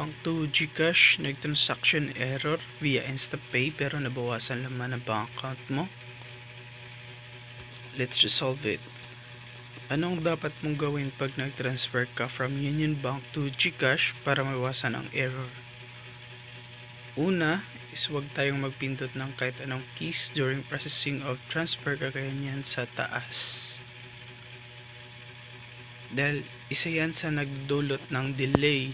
Bank to GCash, nag-transaction error via InstaPay pero nabawasan laman ang bank account mo. Let's resolve it. Anong dapat mong gawin pag nag-transfer ka from Union Bank to GCash para mawasan ang error? Una is huwag tayong magpindot ng kahit anong keys during processing of transfer kagaya niyan sa taas. Dahil isa yan sa nagdulot ng delay.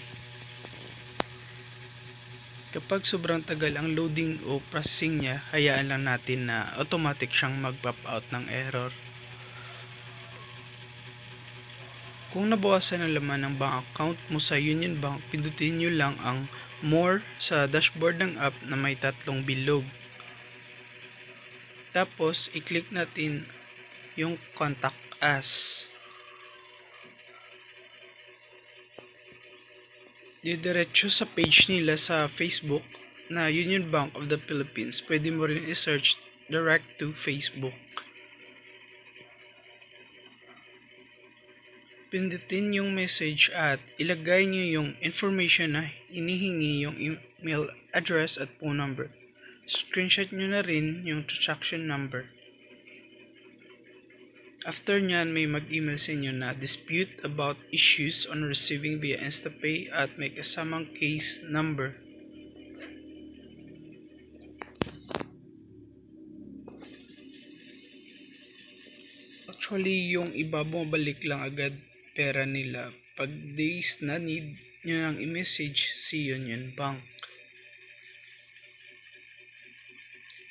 Kapag sobrang tagal ang loading o processing niya, hayaan lang natin na automatic siyang mag-pop out ng error. Kung nabawasan ang laman ng bank account mo sa Union Bank, pindutin nyo lang ang More sa dashboard ng app na may tatlong bilog. Tapos, i-click natin yung Contact Us. Didiretso sa page nila sa Facebook na Union Bank of the Philippines. Pwede mo rin i-search direct to Facebook. Pindutin yung message at ilagay nyo yung information na inihingi, yung email address at phone number. Screenshot nyo na rin yung transaction number. After nyan, may mag-email sa inyo na dispute about issues on receiving via InstaPay at may kasamang case number. Actually, yung iba bumabalik lang agad pera nila pag days na need nyo nang i-message si Union Bank.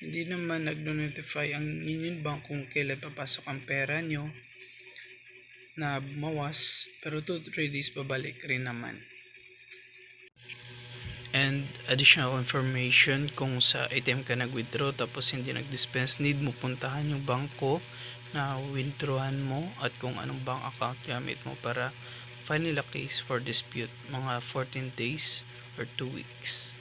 Hindi naman nagno-notify ang Union Bank kung kailan papasok ang pera nyo na bumawas, pero 2-3 days babalik rin naman. And additional information, kung sa ATM ka nag-withdraw tapos hindi nag-dispense, need mo puntahan yung bangko na withdrawhan mo at kung anong bank account gamit mo para file nila case for dispute, mga 14 days or 2 weeks.